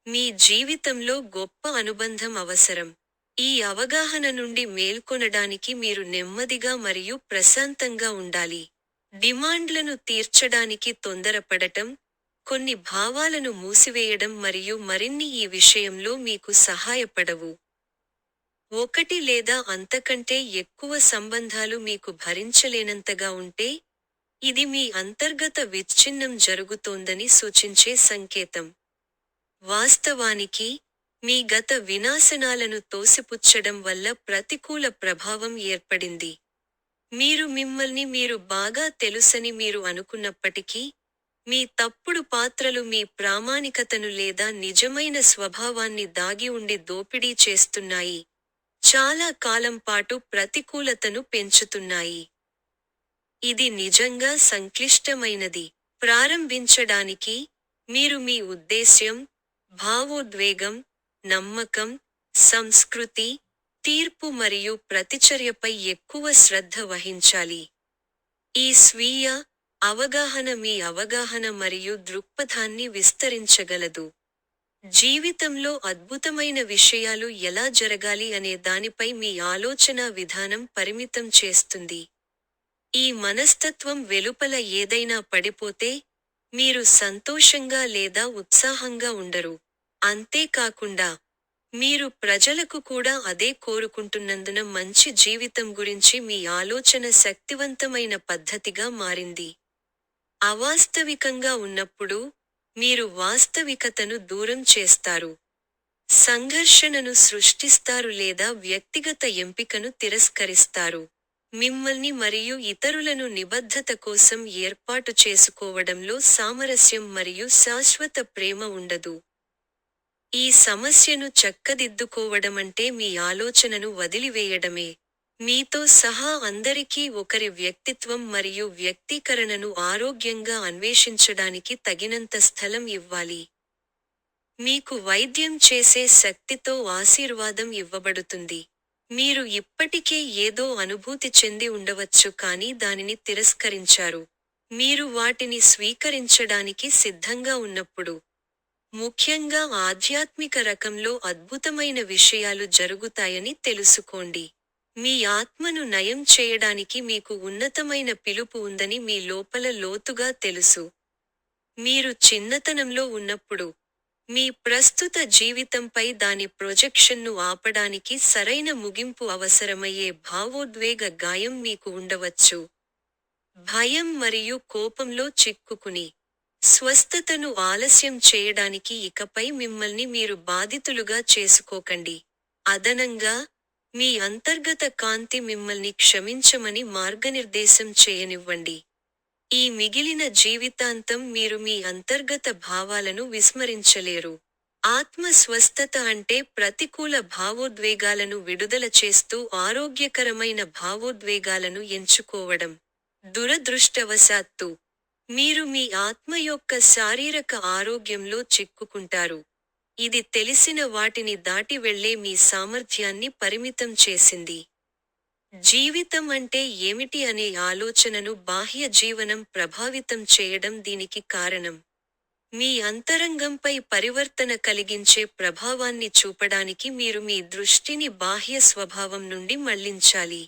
మీ జీవితంలో గొప్ప అనుబంధం అవసరం. ఈ అవగాహన నుండి మేల్కొనడానికి మీరు నెమ్మదిగా మరియు ప్రశాంతంగా ఉండాలి. డిమాండ్లను తీర్చడానికి తొందరపడటం, కొన్ని భావాలను మూసివేయడం మరియు మరిన్ని ఈ విషయంలో మీకు సహాయపడవు. ఒకటి లేదా అంతకంటే ఎక్కువ సంబంధాలు మీకు భరించలేనంతగా ఉంటే, ఇది మీ అంతర్గత విచ్ఛిన్నం జరుగుతోందని సూచించే సంకేతం. వాస్తవానికి, మీ గత వినాశనాలను తోసిపుచ్చడం వల్ల ప్రతికూల ప్రభావం ఏర్పడింది. మీరు మిమ్మల్ని మీరు బాగా తెలుసని మీరు అనుకున్నప్పటికీ, మీ తప్పుడు పాత్రలు మీ ప్రామాణికతను లేదా నిజమైన స్వభావాన్ని దాగి ఉండి దోపిడీ చేస్తున్నాయి. చాలా కాలం పాటు ప్రతికూలతను పెంచుతున్నాయి. ఇది నిజంగా సంక్లిష్టమైనది. ప్రారంభించడానికి, మీరు మీ ఉద్దేశ్యం, భావోద్వేగం, నమ్మకం, సంస్కృతి, తీర్పు మరియు ప్రతిచర్యపై ఎక్కువ శ్రద్ధ వహించాలి. ఈ స్వీయ అవగాహన మీ అవగాహన మరియు దృక్పథాన్ని విస్తరించగలదు. జీవితంలో అద్భుతమైన విషయాలు ఎలా జరగాలి అనే దానిపై మీ ఆలోచనా విధానం పరిమితం చేస్తుంది. ఈ మనస్తత్వం వెలుపల ఏదైనా పడిపోతే, మీరు సంతోషంగా లేదా ఉత్సాహంగా ఉండరు. అంతేకాకుండా, మీరు ప్రజలకు కూడా అదే కోరుకుంటున్నందున మంచి జీవితం గురించి మీ ఆలోచన శక్తివంతమైన పద్ధతిగా మారింది. అవాస్తవికంగా ఉన్నప్పుడు, మీరు వాస్తవికతను దూరం చేస్తారు. సంఘర్షణను సృష్టిస్తారు లేదా వ్యక్తిగత ఎంపికను తిరస్కరిస్తారు. మిమ్మల్ని మరియు ఇతరులను నిబద్ధత కోసం ఏర్పాటు చేసుకోవడంలో సామరస్యం మరియు శాశ్వత ప్రేమ ఉండదు. ఈ సమస్యను చక్కదిద్దుకోవడమంటే మీ ఆలోచనను వదిలివేయడమే. మీతో సహా అందరికీ ఒకరి వ్యక్తిత్వం మరియు వ్యక్తీకరణను ఆరోగ్యంగా అన్వేషించడానికి తగినంత స్థలం ఇవ్వాలి. మీకు వైద్యం చేసే శక్తితో ఆశీర్వాదం ఇవ్వబడుతుంది. మీరు ఇప్పటికే ఏదో అనుభూతి చెంది ఉండవచ్చు కానీ దానిని తిరస్కరించారు. మీరు వాటిని స్వీకరించడానికి సిద్ధంగా ఉన్నప్పుడు, ముఖ్యంగా ఆధ్యాత్మిక రకంలో అద్భుతమైన విషయాలు జరుగుతాయని తెలుసుకోండి. మీ ఆత్మను నయం చేయడానికి మీకు ఉన్నతమైన పిలుపు ఉందని మీ లోపల లోతుగా తెలుసు. మీరు చిన్నతనంలో ఉన్నప్పుడు, మీ ప్రస్తుత జీవితంపై దాని ప్రొజెక్షన్ను ఆపడానికి సరైన ముగింపు అవసరమయ్యే భావోద్వేగ గాయం మీకు ఉండవచ్చు. భయం మరియు కోపంలో చిక్కుకుని, స్వస్థతను ఆలస్యం చేయడానికి ఇకపై మిమ్మల్ని మీరు బాధితులుగా చేసుకోకండి. అదనంగా, మీ అంతర్గత కాంతి మిమ్మల్ని క్షమించమని మార్గనిర్దేశం చేయనివ్వండి. ఈ మిగిలిన జీవితాంతం మీరు మీ అంతర్గత భావాలను విస్మరించలేరు. ఆత్మ స్వస్థత అంటే ప్రతికూల భావోద్వేగాలను విడుదల చేస్తూ ఆరోగ్యకరమైన భావోద్వేగాలను ఎంచుకోవడం. దురదృష్టవశాత్తు, మీరు మీ ఆత్మ యొక్క శారీరక ఆరోగ్యంలో చిక్కుకుంటారు. ఇది తెలిసిన వాటిని దాటి వెళ్ళే మీ సామర్థ్యాన్ని పరిమితం చేసింది. జీవితం అంటే ఏమిటి అనే ఆలోచనను బాహ్య జీవనం ప్రభావితం చేయడం దీనికి కారణం. మీ అంతరంగంపై పరివర్తన కలిగించే ప్రభావాన్ని చూపడానికి మీరు మీ దృష్టిని బాహ్య స్వభావం నుండి మళ్లించాలి.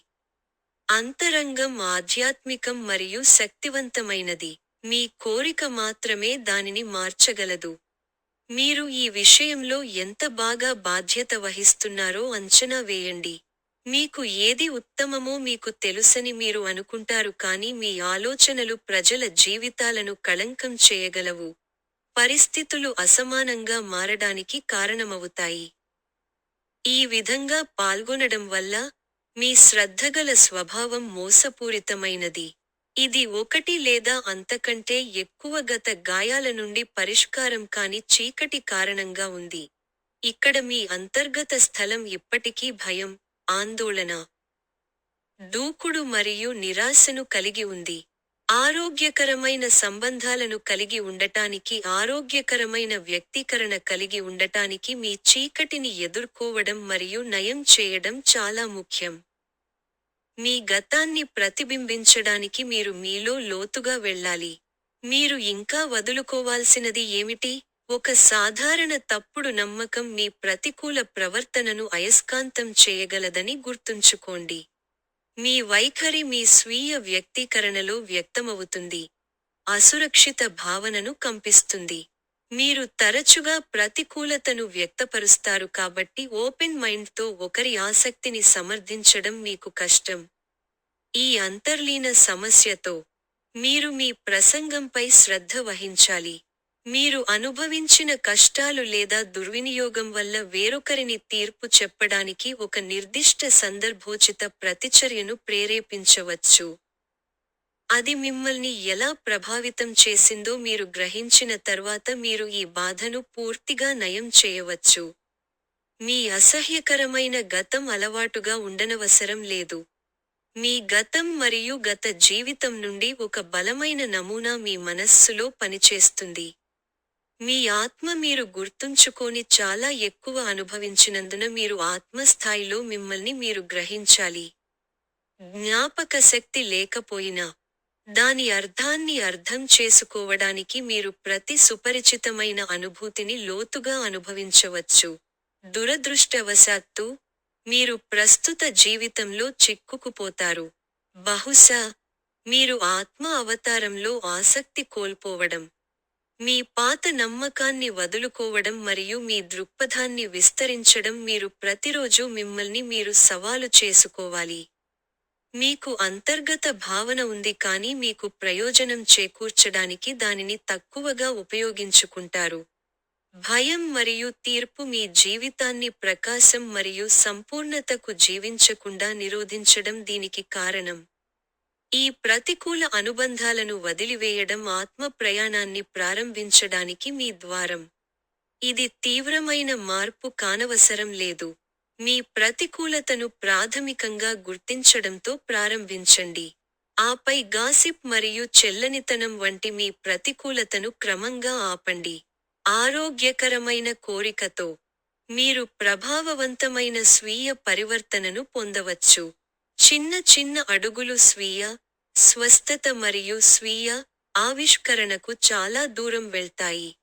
అంతరంగం ఆధ్యాత్మికం మరియు శక్తివంతమైనది. మీ కోరిక మాత్రమే దానిని మార్చగలదు. మీరు ఈ విషయంలో ఎంత బాగా బాధ్యత వహిస్తున్నారో అంచనా వేయండి. మీకు ఏది ఉత్తమమో మీకు తెలుసని మీరు అనుకుంటారు కానీ మీ ఆలోచనలు ప్రజల జీవితాలను కళంకం చేయగలవు. పరిస్థితులు అసమానంగా మారడానికి కారణమవుతాయి. ఈ విధంగా పాల్గొనడం వల్ల, మీ శ్రద్ధగల స్వభావం మోసపూరితమైనది. ఇది ఒకటి లేదా అంతకంటే ఎక్కువ గత గాయాల నుండి పరిష్కారం కాని చీకటి కారణంగా ఉంది. ఇక్కడ మీ అంతర్గత స్థలం ఇప్పటికీ భయం, ఆందోళన, దూకుడు మరియు నిరాశను కలిగి ఉంది. ఆరోగ్యకరమైన సంబంధాలను కలిగి ఉండటానికి ఆరోగ్యకరమైన వ్యక్తీకరణ కలిగి ఉండటానికి మీ చీకటిని ఎదుర్కోవడం మరియు నయం చేయడం చాలా ముఖ్యం. మీ గతాన్ని ప్రతిబింబించడానికి మీరు మీలో లోతుగా వెళ్ళాలి. మీరు ఇంకా వదులుకోవాల్సినది ఏమిటి? ఒక సాధారణ తప్పుడు నమ్మకం మీ ప్రతికూల ప్రవర్తనను అయస్కాంతం చేయగలదని గుర్తుంచుకోండి. మీ వైఖరి మీ స్వీయ వ్యక్తీకరణలో వ్యక్తమవుతుంది. అసురక్షిత భావనను కంపిస్తుంది. మీరు తరచుగా ప్రతికూలతను వ్యక్తపరుస్తారు కాబట్టి ఓపెన్ మైండ్తో ఒకరి ఆసక్తిని సమర్థించడం మీకు కష్టం. ఈ అంతర్లీన సమస్యతో మీరు మీ ప్రసంగంపై శ్రద్ధ వహించాలి. మీరు అనుభవించిన కష్టాలు లేదా దుర్వినియోగం వల్ల వేరొకరిని తీర్పు చెప్పడానికి ఒక నిర్దిష్ట సందర్భోచిత ప్రతిచర్యను ప్రేరేపించవచ్చు. అది మిమ్మల్ని ఎలా ప్రభావితం చేసిందో మీరు గ్రహించిన తర్వాత మీరు ఈ బాధను పూర్తిగా నయం చేయవచ్చు. మీ అసహ్యకరమైన గతం అలవాటుగా ఉండనవసరం లేదు. మీ గతం మరియు గత జీవితం నుండి ఒక బలమైన నమూనా మీ మనస్సులో పనిచేస్తుంది. మీ ఆత్మ మీరు గుర్తుంచుకోని చాలా ఎక్కువ అనుభవించినందున మీరు ఆత్మస్థాయిలో మిమ్మల్ని మీరు గ్రహించాలి. జ్ఞాపకశక్తి లేకపోయినా, దాని అర్థాన్ని అర్థం చేసుకోవడానికి మీరు ప్రతి సుపరిచితమైన అనుభూతిని లోతుగా అనుభవించవచ్చు. దురదృష్టవశాత్తు, మీరు ప్రస్తుత జీవితంలో చిక్కుకుపోతారు. బహుశా, మీరు ఆత్మ అవతారంలో ఆసక్తి కోల్పోవడం, మీ పాత నమ్మకాన్ని వదులుకోవడం మరియు మీ దృక్పథాన్ని విస్తరించడం మీరు ప్రతిరోజూ మిమ్మల్ని మీరు సవాలు చేసుకోవాలి. మీకు అంతర్గత భావన ఉంది కానీ మీకు ప్రయోజనం చేకూర్చడానికి దానిని తక్కువగా ఉపయోగించుకుంటారు. భయం మరియు తీర్పు మీ జీవితాన్ని ప్రకాశం మరియు సంపూర్ణతకు జీవించకుండా నిరోధించడం దీనికి కారణం. ఈ ప్రతికూల అనుబంధాలను వదిలివేయడం ఆత్మ ప్రయాణాన్ని ప్రారంభించడానికి మీ ద్వారం. ఇది తీవ్రమైన మార్పు కానవసరం లేదు. మీ ప్రతికూలతను ప్రాథమికంగా గుర్తించడంతో ప్రారంభించండి. ఆపై గాసిప్ మరియు చెల్లనితనం వంటి మీ ప్రతికూలతను క్రమంగా ఆపండి. ఆరోగ్యకరమైన కోరికతో, మీరు ప్రభావవంతమైన స్వీయ పరివర్తనను పొందవచ్చు. చిన్న చిన్న అడుగులు స్వీయ స్వస్థత మరియు స్వీయ ఆవిష్కరణకు చాలా దూరం వెళ్తాయి.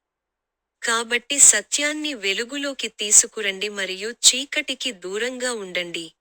కాబట్టి సత్యాన్ని వెలుగులోకి తీసుకురండి మరియు చీకటికి దూరంగా ఉండండి.